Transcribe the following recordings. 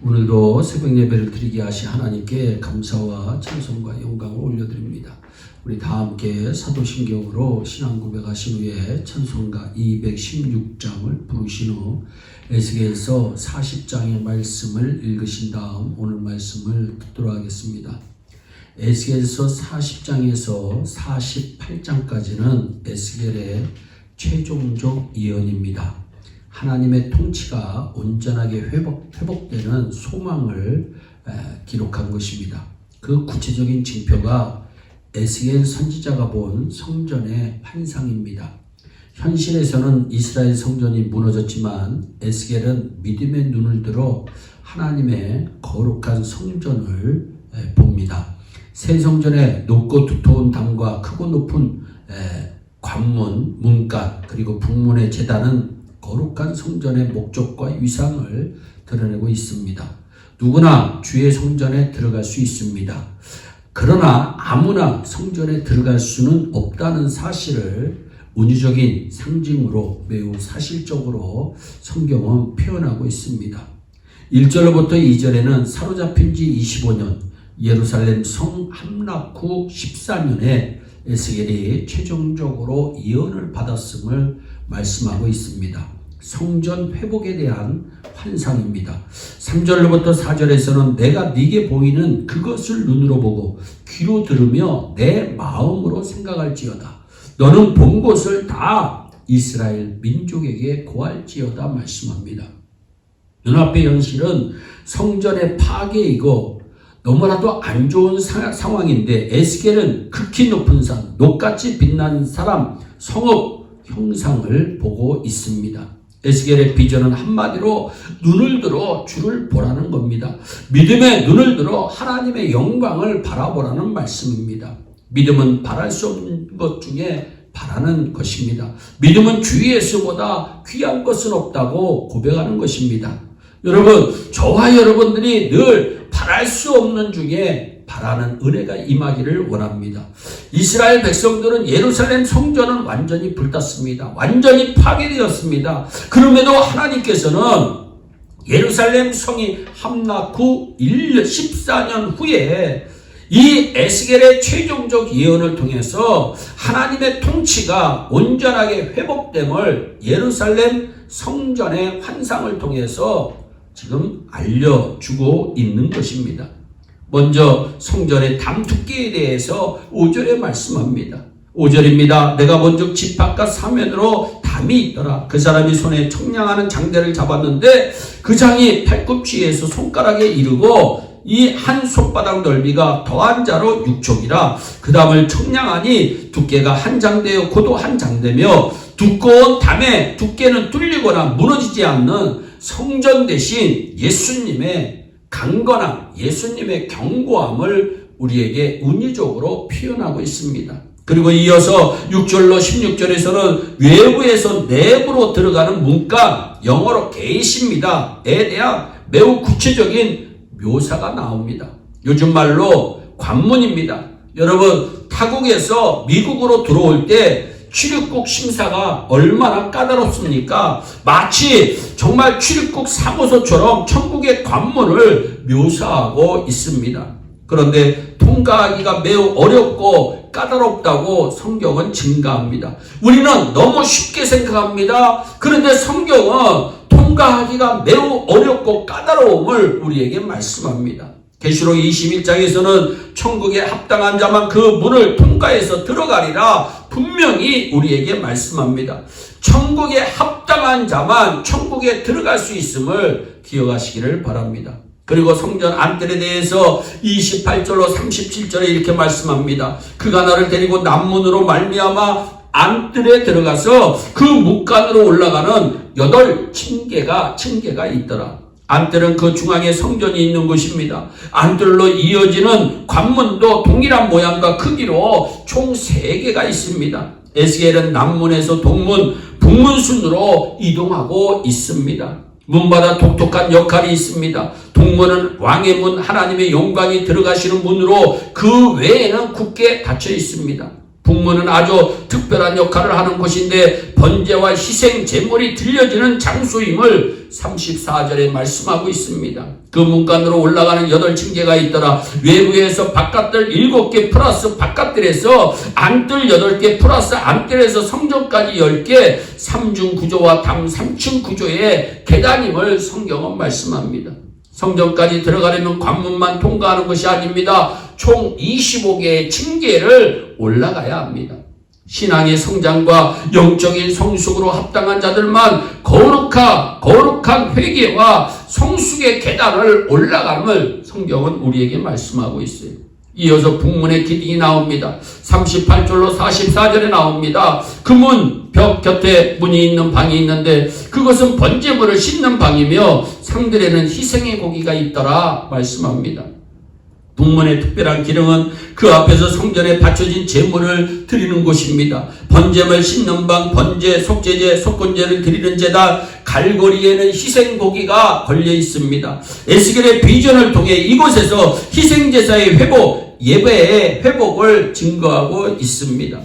오늘도 새벽 예배를 드리게 하신 하나님께 감사와 찬송과 영광을 올려드립니다. 우리 다 함께 사도신경으로 신앙 고백하신 후에 찬송가 216장을 부르신 후 에스겔서 40장의 말씀을 읽으신 다음 오늘 말씀을 듣도록 하겠습니다. 에스겔서 40장에서 48장까지는 에스겔의 최종적 예언입니다. 하나님의 통치가 온전하게 회복되는 소망을 기록한 것입니다. 그 구체적인 징표가 에스겔 선지자가 본 성전의 환상입니다. 현실에서는 이스라엘 성전이 무너졌지만 에스겔은 믿음의 눈을 들어 하나님의 거룩한 성전을 봅니다. 새 성전의 높고 두터운 담과 크고 높은 관문, 문갓 그리고 북문의 제단은 거룩한 성전의 목적과 위상을 드러내고 있습니다. 누구나 주의 성전에 들어갈 수 있습니다. 그러나 아무나 성전에 들어갈 수는 없다는 사실을 은유적인 상징으로 매우 사실적으로 성경은 표현하고 있습니다. 1절로부터 2절에는 사로잡힌 지 25년, 예루살렘 성 함락 후 14년에 에스겔이 최종적으로 예언을 받았음을 말씀하고 있습니다. 성전 회복에 대한 환상입니다. 3절로부터 4절에서는 내가 네게 보이는 그것을 눈으로 보고 귀로 들으며 내 마음으로 생각할지어다. 너는 본 것을 다 이스라엘 민족에게 고할지어다 말씀합니다. 눈앞의 현실은 성전의 파괴이고 너무나도 안 좋은 상황인데 에스겔은 극히 높은 산, 녹같이 빛난 사람, 성읍 형상을 보고 있습니다. 에스겔의 비전은 한마디로 눈을 들어 주를 보라는 겁니다. 믿음의 눈을 들어 하나님의 영광을 바라보라는 말씀입니다. 믿음은 바랄 수 없는 것 중에 바라는 것입니다. 믿음은 주 예수보다 귀한 것은 없다고 고백하는 것입니다. 여러분, 저와 여러분들이 늘 바랄 수 없는 중에 바라는 은혜가 임하기를 원합니다. 이스라엘 백성들은 예루살렘 성전은 완전히 불탔습니다. 완전히 파괴되었습니다. 그럼에도 하나님께서는 예루살렘 성이 함락 후 14년 후에 이 에스겔의 최종적 예언을 통해서 하나님의 통치가 온전하게 회복됨을 예루살렘 성전의 환상을 통해서 지금 알려주고 있는 것입니다. 먼저 성전의 담 두께에 대해서 5절에 말씀합니다. 5절입니다. 내가 먼저 지팍과 사면으로 담이 있더라. 그 사람이 손에 청량하는 장대를 잡았는데 그 장이 팔꿈치에서 손가락에 이르고 이 한 손바닥 넓이가 더한 자로 6촉이라. 그 담을 청량하니 두께가 한 장대요 고도 한 장대며 두꺼운 담의 두께는 뚫리거나 무너지지 않는 성전 대신 예수님의 강건함, 예수님의 견고함을 우리에게 은유적으로 표현하고 있습니다. 그리고 이어서 6절로 16절에서는 외부에서 내부로 들어가는 문간, 영어로 게이트입니다에 대한 매우 구체적인 묘사가 나옵니다. 요즘 말로 관문입니다. 여러분, 타국에서 미국으로 들어올 때 출입국 심사가 얼마나 까다롭습니까? 마치 정말 출입국 사무소처럼 천국의 관문을 묘사하고 있습니다. 그런데 통과하기가 매우 어렵고 까다롭다고 성경은 증가합니다. 우리는 너무 쉽게 생각합니다. 그런데 성경은 통과하기가 매우 어렵고 까다로움을 우리에게 말씀합니다. 계시록 21장에서는 천국에 합당한 자만 그 문을 통과해서 들어가리라 분명히 우리에게 말씀합니다. 천국에 합당한 자만 천국에 들어갈 수 있음을 기억하시기를 바랍니다. 그리고 성전 안뜰에 대해서 28절로 37절에 이렇게 말씀합니다. 그가 나를 데리고 남문으로 말미암아 안뜰에 들어가서 그 문간으로 올라가는 8층계가 있더라. 안뜰은 그 중앙에 성전이 있는 곳입니다. 안뜰로 이어지는 관문도 동일한 모양과 크기로 총 3개가 있습니다. 에스겔은 남문에서 동문, 북문 순으로 이동하고 있습니다. 문마다 독특한 역할이 있습니다. 동문은 왕의 문, 하나님의 영광이 들어가시는 문으로 그 외에는 굳게 닫혀 있습니다. 북문은 아주 특별한 역할을 하는 곳인데 번제와 희생 제물이 드려지는 장소임을 34절에 말씀하고 있습니다. 그 문간으로 올라가는 8층계가 있더라. 외부에서 바깥들 7개 플러스 바깥들에서 안뜰 8개 플러스 안뜰에서 성전까지 10개 3중 구조와 담 3층 구조의 계단임을 성경은 말씀합니다. 성전까지 들어가려면 관문만 통과하는 것이 아닙니다. 총 25개의 층계를 올라가야 합니다. 신앙의 성장과 영적인 성숙으로 합당한 자들만 거룩한 회개와 성숙의 계단을 올라감을 성경은 우리에게 말씀하고 있어요. 이어서 북문의 기둥이 나옵니다. 38절로 44절에 나옵니다. 그 문, 벽 곁에 문이 있는 방이 있는데 그것은 번제물을 씻는 방이며 상들에는 희생의 고기가 있더라 말씀합니다. 북문의 특별한 기능은 그 앞에서 성전에 바쳐진 제물을 드리는 곳입니다. 번제물 씻는 방, 번제, 속죄제, 속건제를 드리는 제단, 갈고리에는 희생고기가 걸려 있습니다. 에스겔의 비전을 통해 이곳에서 희생제사의 회복, 예배의 회복을 증거하고 있습니다.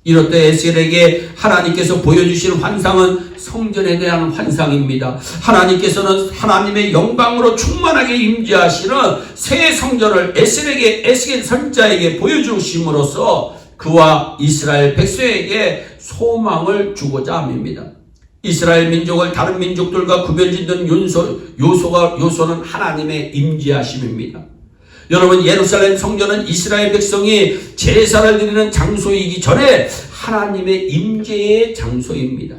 이럴 때 에스겔에게 하나님께서 보여주신 환상은 성전에 대한 환상입니다. 하나님께서는 하나님의 영광으로 충만하게 임재하시는 새 성전을 에스겔 선지자에게 보여주심으로써 그와 이스라엘 백성에게 소망을 주고자 합니다. 이스라엘 민족을 다른 민족들과 구별짓는 요소는 하나님의 임재하심입니다. 여러분, 예루살렘 성전은 이스라엘 백성이 제사를 드리는 장소이기 전에 하나님의 임재의 장소입니다.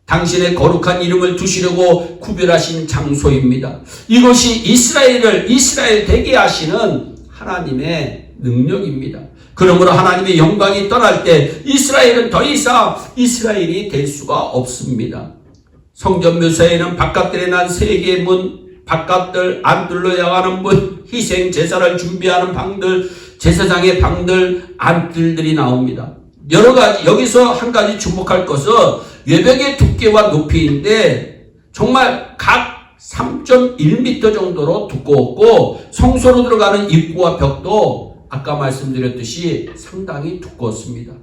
당신의 거룩한 이름을 두시려고 구별하신 장소입니다. 이것이 이스라엘 되게 하시는 하나님의 능력입니다. 그러므로 하나님의 영광이 떠날 때 이스라엘은 더 이상 이스라엘이 될 수가 없습니다. 성전 묘사에는 바깥들에 난 3개의 문, 바깥들, 안뜰로 향하는 문, 희생 제사를 준비하는 방들, 제사장의 방들, 안뜰들이 나옵니다. 여러 가지, 여기서 한 가지 주목할 것은 외벽의 두께와 높이인데 정말 각 3.1m 정도로 두꺼웠고 성소로 들어가는 입구와 벽도 아까 말씀드렸듯이 상당히 두꺼웠습니다.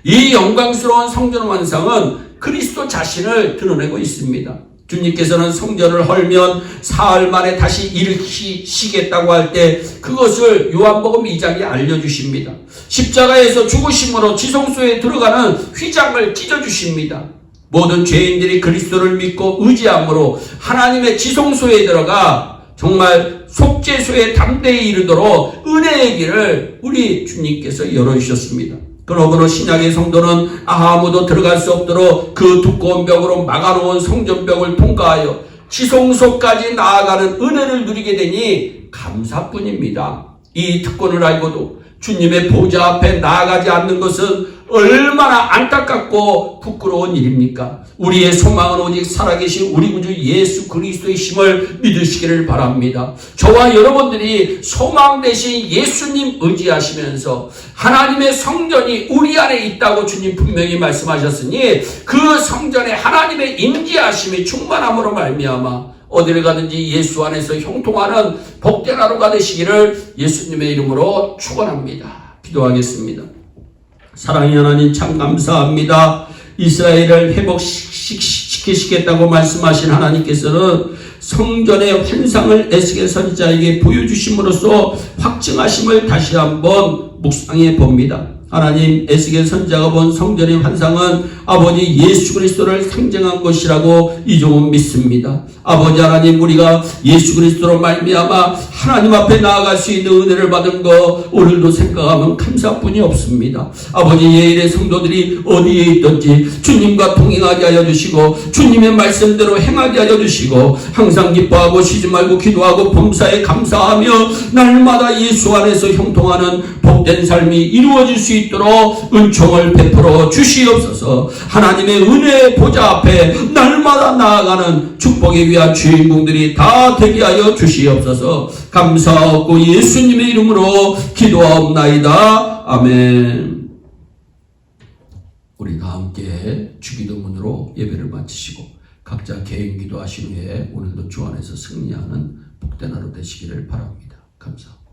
이 영광스러운 성전 완성은 그리스도 자신을 드러내고 있습니다. 주님께서는 성전을 헐면 사흘 만에 다시 일으키시겠다고 할 때 그것을 요한복음 2장에 알려주십니다. 십자가에서 죽으심으로 지성소에 들어가는 휘장을 찢어주십니다. 모든 죄인들이 그리스도를 믿고 의지함으로 하나님의 지성소에 들어가 정말 속죄소의 담대에 이르도록 은혜의 길을 우리 주님께서 열어주셨습니다. 그러므로 신약의 성도는 아무도 들어갈 수 없도록 그 두꺼운 벽으로 막아놓은 성전벽을 통과하여 지성소까지 나아가는 은혜를 누리게 되니 감사뿐입니다. 이 특권을 알고도 주님의 보좌 앞에 나아가지 않는 것은 얼마나 안타깝고 부끄러운 일입니까? 우리의 소망은 오직 살아계신 우리 구주 예수 그리스도의 심을 믿으시기를 바랍니다. 저와 여러분들이 소망 되신 예수님 의지하시면서 하나님의 성전이 우리 안에 있다고 주님 분명히 말씀하셨으니 그 성전에 하나님의 임재하심이 충만함으로 말미암아 어디를 가든지 예수 안에서 형통하는 복된 하루가 되시기를 예수님의 이름으로 축원합니다. 기도하겠습니다. 사랑의 하나님 참 감사합니다. 이스라엘을 회복시키시겠다고 말씀하신 하나님께서는 성전의 환상을 에스겔 선지자에게 보여주심으로써 확증하심을 다시 한번 묵상해 봅니다. 하나님, 에스겔 선지자가 본 성전의 환상은 아버지 예수 그리스도를 상징한 것이라고 이종은 믿습니다. 아버지 하나님, 우리가 예수 그리스도로 말미암아 하나님 앞에 나아갈 수 있는 은혜를 받은 거 오늘도 생각하면 감사뿐이 없습니다. 아버지, 예일의 성도들이 어디에 있든지 주님과 동행하게 하여 주시고 주님의 말씀대로 행하게 하여 주시고 항상 기뻐하고 쉬지 말고 기도하고 범사에 감사하며 날마다 예수 안에서 형통하는 복된 삶이 이루어질 수 있도록 은총을 베풀어 주시옵소서. 하나님의 은혜의 보좌 앞에 날마다 나아가는 축복에 위한 주인공들이 다 되게 하여 주시옵소서. 감사하고 예수님의 이름으로 기도하옵나이다. 아멘. 우리 다 함께 주기도문으로 예배를 마치시고 각자 개인 기도하신 후에 오늘도 주 안에서 승리하는 복된 하루 되시기를 바랍니다. 감사합니다.